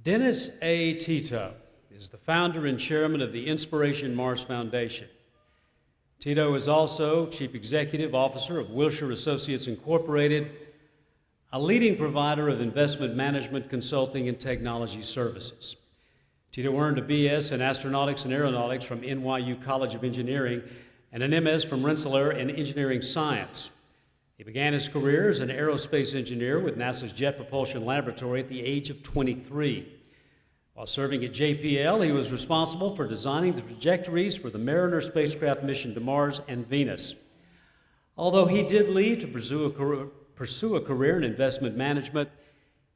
Dennis A. Tito is the founder and chairman of the Inspiration Mars Foundation. Tito is also Chief Executive Officer of Wilshire Associates Incorporated, a leading provider of investment management, consulting, and technology services. Tito earned a BS in Astronautics and Aeronautics from NYU College of Engineering and an MS from Rensselaer in Engineering Science. He began his career as an aerospace engineer with NASA's Jet Propulsion Laboratory at the age of 23. While serving at JPL, he was responsible for designing the trajectories for the Mariner spacecraft mission to Mars and Venus. Although he did leave to pursue a career in investment management,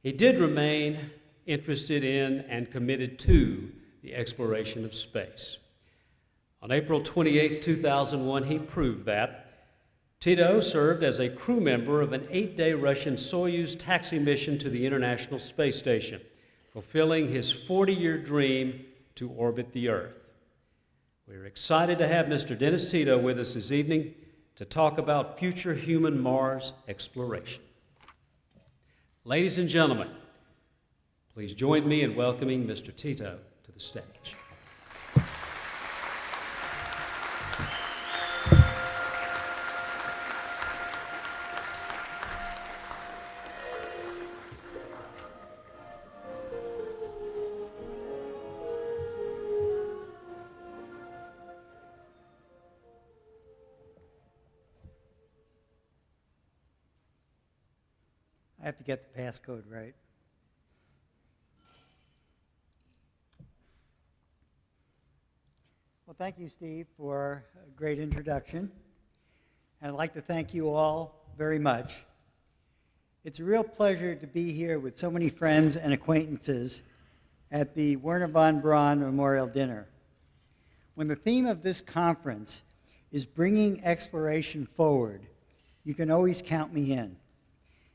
he did remain interested in and committed to the exploration of space. On April 28, 2001, he proved that. Tito served as a crew member of an 8-day Russian Soyuz taxi mission to the International Space Station, fulfilling his 40-year dream to orbit the Earth. We're excited to have Mr. Dennis Tito with us this evening to talk about future human Mars exploration. Ladies and gentlemen, please join me in welcoming Mr. Tito to the stage. I have to get the passcode right. Well, thank you, Steve, for a great introduction. And I'd like to thank you all very much. It's a real pleasure to be here with so many friends and acquaintances at the Wernher von Braun Memorial Dinner. When the theme of this conference is bringing exploration forward, you can always count me in.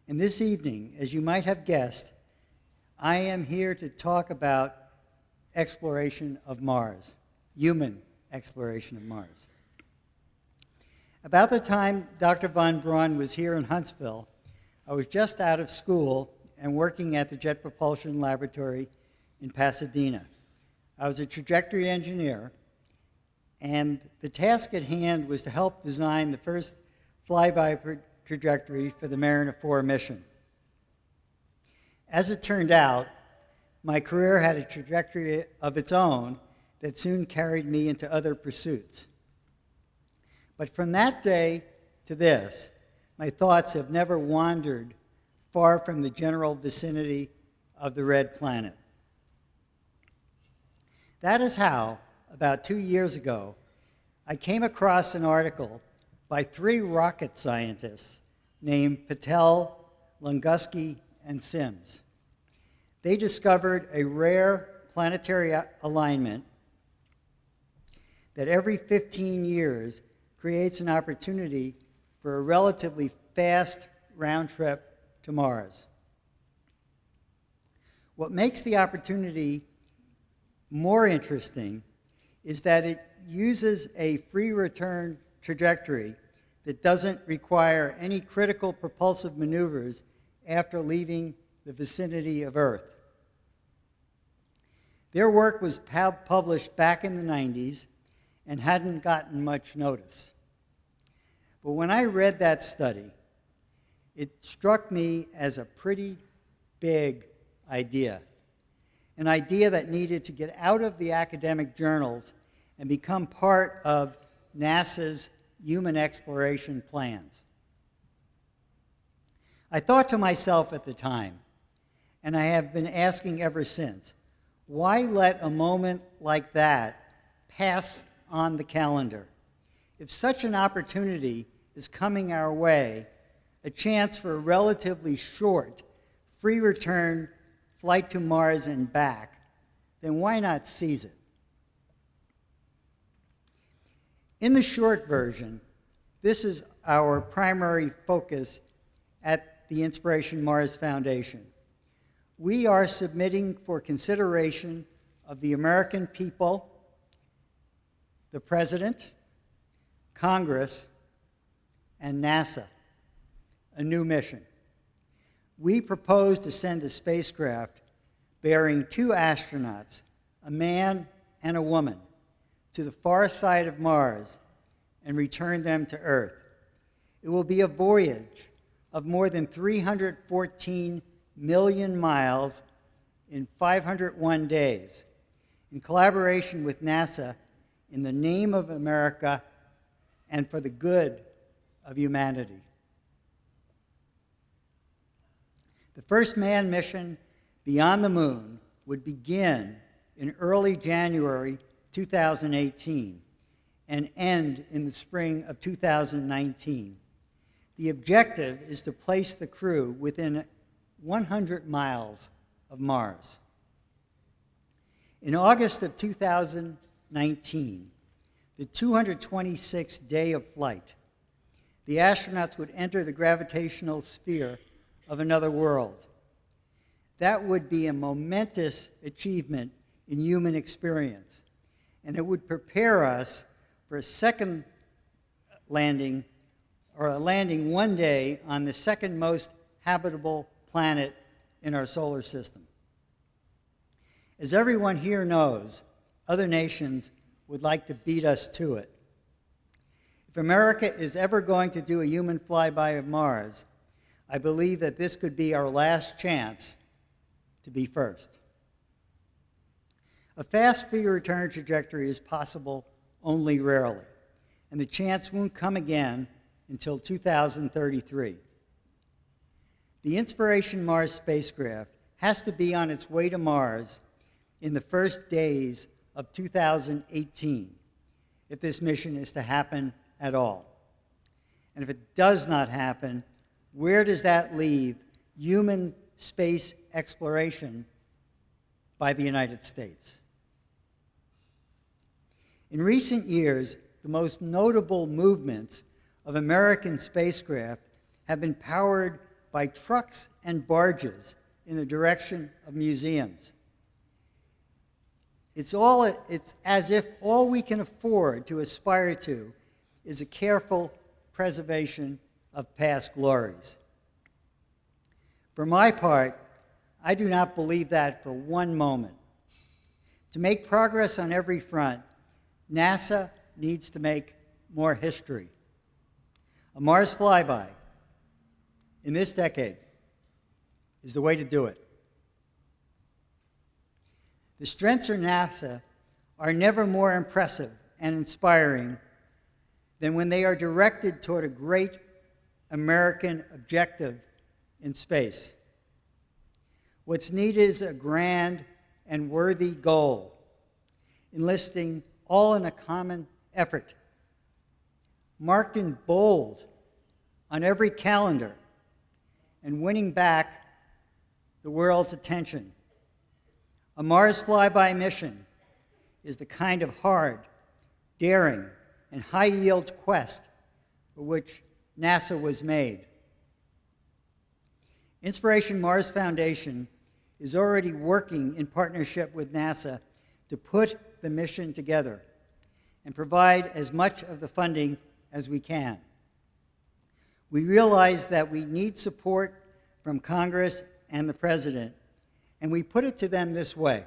And this evening, as you might have guessed, I am here to talk about exploration of Mars, human exploration of Mars. About the time Dr. von Braun was here in Huntsville, I was just out of school and working at the Jet Propulsion Laboratory in Pasadena. I was a trajectory engineer, and the task at hand was to help design the first flyby trajectory for the Mariner 4 mission. As it turned out, my career had a trajectory of its own that soon carried me into other pursuits. But from that day to this, my thoughts have never wandered far from the general vicinity of the red planet. That is how, about 2 years ago, I came across an article by 3 rocket scientists named Patel, Lunguski, and Sims. They discovered a rare planetary alignment that every 15 years creates an opportunity for a relatively fast round trip to Mars. What makes the opportunity more interesting is that it uses a free return trajectory that doesn't require any critical propulsive maneuvers after leaving the vicinity of Earth. Their work was published back in the 90s and hadn't gotten much notice. But when I read that study, it struck me as a pretty big idea, an idea that needed to get out of the academic journals and become part of NASA's human exploration plans. I thought to myself at the time, and I have been asking ever since, why let a moment like that pass on the calendar? If such an opportunity is coming our way, a chance for a relatively short, free return flight to Mars and back, then why not seize it? In the short version, this is our primary focus at the Inspiration Mars Foundation. We are submitting for consideration of the American people, the President, Congress, and NASA, a new mission. We propose to send a spacecraft bearing 2 astronauts, a man and a woman, to the far side of Mars and return them to Earth. It will be a voyage of more than 314 million miles in 501 days, in collaboration with NASA, in the name of America and for the good of humanity. The first manned mission beyond the moon would begin in early January 2018 and end in the spring of 2019. The objective is to place the crew within 100 miles of Mars. In August of 2019, the 226th day of flight, the astronauts would enter the gravitational sphere of another world. That would be a momentous achievement in human experience, and it would prepare us for a second landing, or a landing one day on the second most habitable planet in our solar system. As everyone here knows, other nations would like to beat us to it. If America is ever going to do a human flyby of Mars, I believe that this could be our last chance to be first. A fast free return trajectory is possible only rarely, and the chance won't come again until 2033. The Inspiration Mars spacecraft has to be on its way to Mars in the first days of 2018 if this mission is to happen at all. And if it does not happen, where does that leave human space exploration by the United States? In recent years, the most notable movements of American spacecraft have been powered by trucks and barges in the direction of museums. It's as if all we can afford to aspire to is a careful preservation of past glories. For my part, I do not believe that for one moment. To make progress on every front, NASA needs to make more history. A Mars flyby in this decade is the way to do it. The strengths of NASA are never more impressive and inspiring than when they are directed toward a great American objective in space. What's needed is a grand and worthy goal, enlisting all in a common effort, marked in bold on every calendar, and winning back the world's attention. A Mars flyby mission is the kind of hard, daring, and high-yield quest for which NASA was made. Inspiration Mars Foundation is already working in partnership with NASA to put the mission together and provide as much of the funding as we can. We realize that we need support from Congress and the President, and we put it to them this way.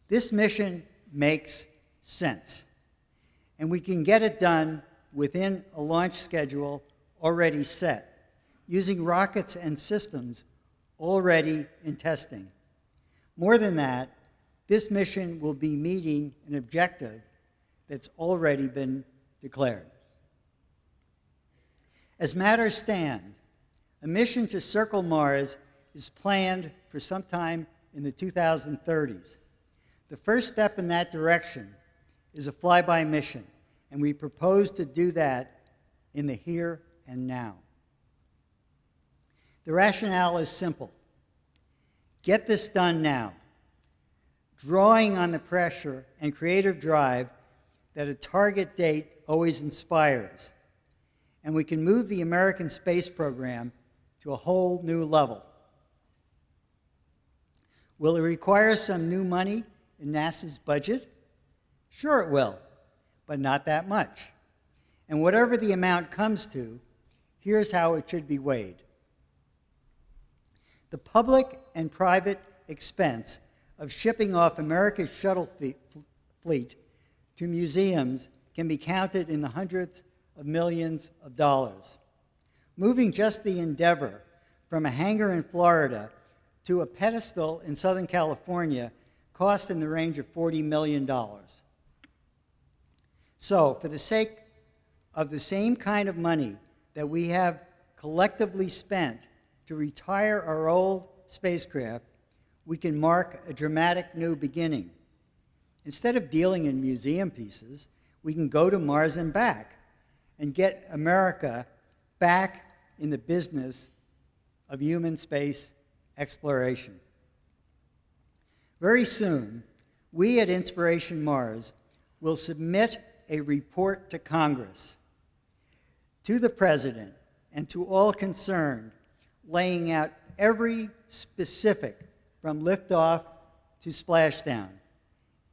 This mission makes sense, and we can get it done within a launch schedule already set, using rockets and systems already in testing. More than that, this mission will be meeting an objective that's already been declared. As matters stand, a mission to circle Mars is planned for sometime in the 2030s. The first step in that direction is a flyby mission, and we propose to do that in the here and now. The rationale is simple. Get this done now, drawing on the pressure and creative drive that a target date always inspires, and we can move the American space program to a whole new level. Will it require some new money in NASA's budget? Sure it will, but not that much. And whatever the amount comes to, here's how it should be weighed. The public and private expense of shipping off America's shuttle fleet to museums can be counted in the hundreds of millions of dollars. Moving just the Endeavor from a hangar in Florida to a pedestal in Southern California cost in the range of $40 million. So, for the sake of the same kind of money that we have collectively spent to retire our old spacecraft, we can mark a dramatic new beginning. Instead of dealing in museum pieces, we can go to Mars and back and get America back in the business of human space exploration. Very soon, we at Inspiration Mars will submit a report to Congress, to the President, and to all concerned, laying out every specific from liftoff to splashdown.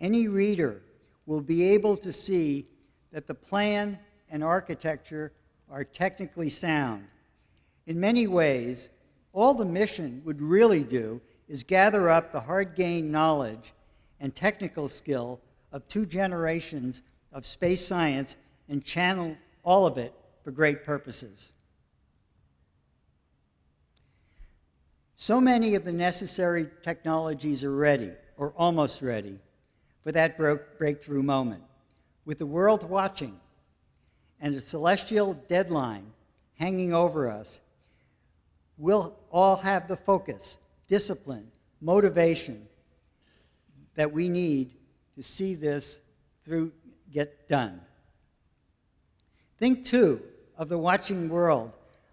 Any reader will be able to see that the plan and architecture are technically sound. In many ways, all the mission would really do is gather up the hard-gained knowledge and technical skill of 2 generations of space science and channel all of it for great purposes. So many of the necessary technologies are ready, or almost ready, for that breakthrough moment. With the world watching and a celestial deadline hanging over us, we'll all have the focus, discipline, motivation that we need to see this through get done. Think, too, of the watching world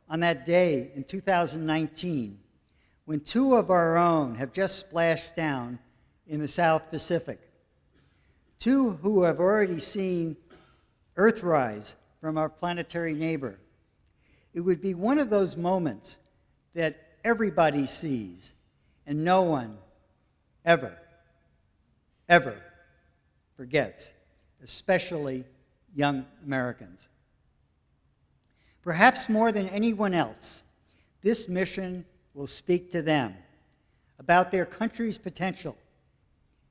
on that day in 2019 when 2 of our own have just splashed down in the South Pacific. 2 who have already seen Earthrise from our planetary neighbor. It would be one of those moments that everybody sees and no one ever forgets, especially young Americans. Perhaps more than anyone else, this mission will speak to them about their country's potential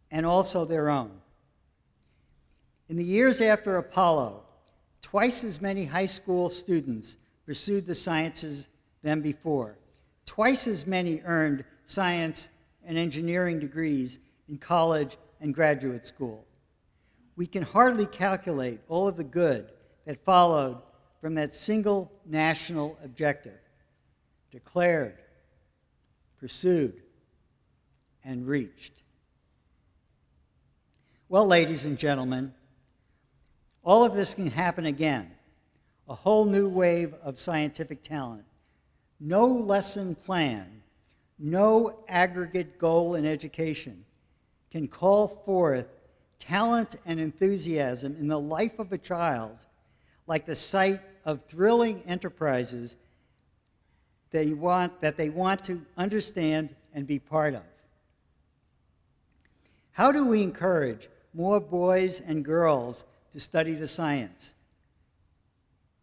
and also their own. In the years after Apollo, twice as many high school students pursued the sciences than before. Twice as many earned science and engineering degrees in college and graduate school. We can hardly calculate all of the good that followed from that single national objective, declared, pursued, and reached. Well, ladies and gentlemen, all of this can happen again. A whole new wave of scientific talent. No lesson plan, no aggregate goal in education can call forth talent and enthusiasm in the life of a child like the sight of thrilling enterprises that they want to understand and be part of. How do we encourage more boys and girls to study the science?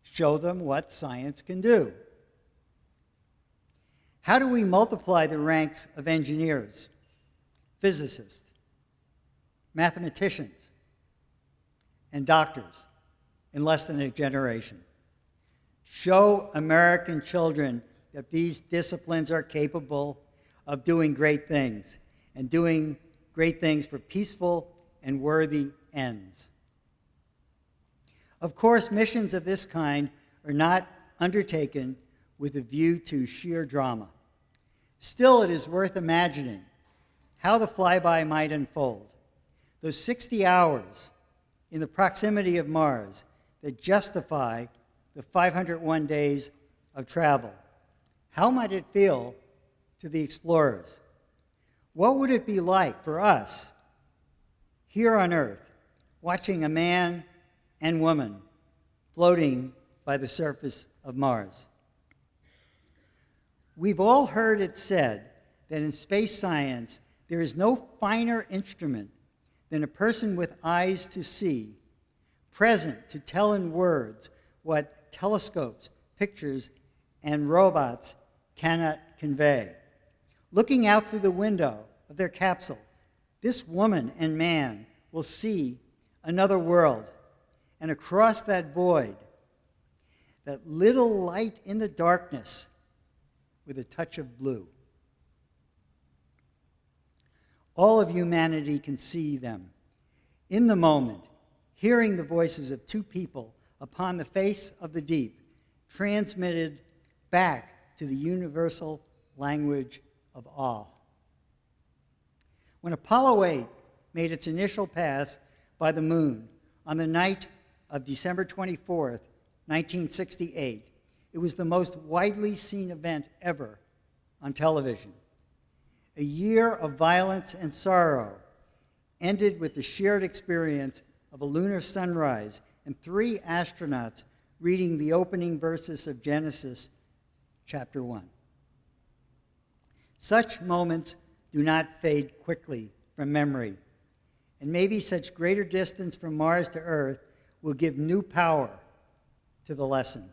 Show them what science can do. How do we multiply the ranks of engineers, physicists, mathematicians, and doctors in less than a generation? Show American children that these disciplines are capable of doing great things, and doing great things for peaceful and worthy ends. Of course, missions of this kind are not undertaken with a view to sheer drama. Still, it is worth imagining how the flyby might unfold. Those 60 hours in the proximity of Mars that justify the 501 days of travel. How might it feel to the explorers? What would it be like for us here on Earth, watching a man and woman floating by the surface of Mars? We've all heard it said that in space science, there is no finer instrument than a person with eyes to see, present to tell in words what telescopes, pictures, and robots cannot convey. Looking out through the window of their capsule, this woman and man will see another world, and across that void, that little light in the darkness with a touch of blue. All of humanity can see them in the moment, hearing the voices of two people upon the face of the deep, transmitted back to the universal language of awe. When Apollo 8 made its initial pass by the moon on the night of December 24th, 1968, it was the most widely seen event ever on television. A year of violence and sorrow ended with the shared experience of a lunar sunrise and 3 astronauts reading the opening verses of Genesis chapter 1. Such moments do not fade quickly from memory, and maybe such greater distance from Mars to Earth will give new power to the lesson.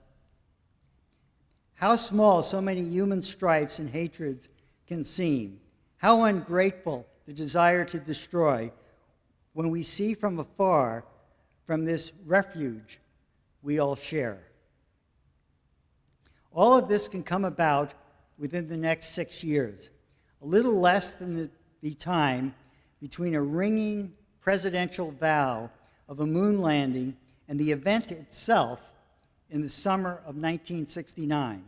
How small so many human strifes and hatreds can seem, how ungrateful the desire to destroy, when we see from afar, from this refuge we all share. All of this can come about within the next 6 years, a little less than the time between a ringing presidential vow of a moon landing and the event itself in the summer of 1969.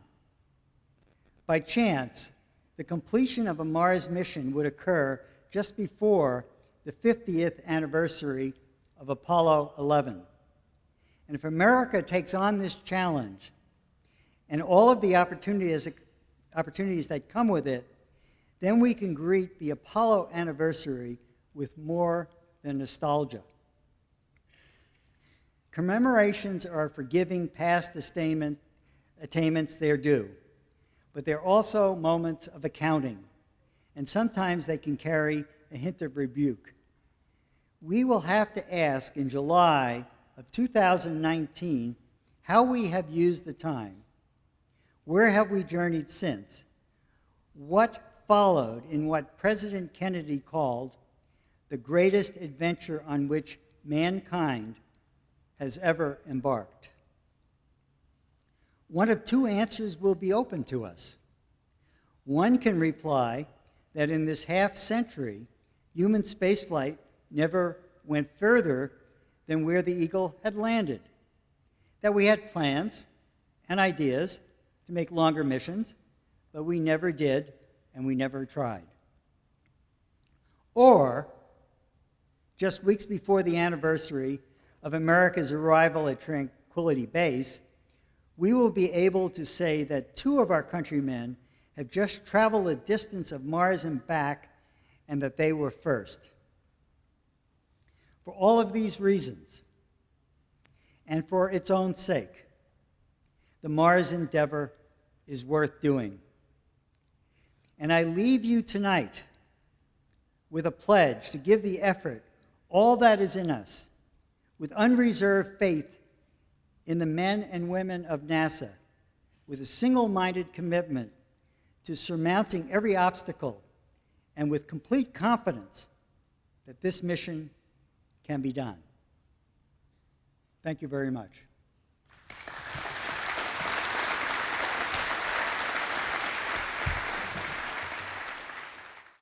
By chance, the completion of a Mars mission would occur just before the 50th anniversary of Apollo 11. And if America takes on this challenge and all of the opportunities that come with it, then we can greet the Apollo anniversary with more than nostalgia. Commemorations are for giving past attainments their due, but they're also moments of accounting, and sometimes they can carry a hint of rebuke. We will have to ask in July of 2019 how we have used the time. Where have we journeyed since? What followed in what President Kennedy called the greatest adventure on which mankind has ever embarked? One of 2 answers will be open to us. One can reply that in this half-century, human spaceflight never went further than where the Eagle had landed, that we had plans and ideas to make longer missions, but we never did, and we never tried. Or, just weeks before the anniversary of America's arrival at Tranquility Base, we will be able to say that 2 of our countrymen have just traveled a distance of Mars and back, and that they were first. For all of these reasons, and for its own sake, the Mars endeavor is worth doing. And I leave you tonight with a pledge to give the effort all that is in us, with unreserved faith in the men and women of NASA, with a single-minded commitment to surmounting every obstacle, and with complete confidence that this mission can be done. Thank you very much.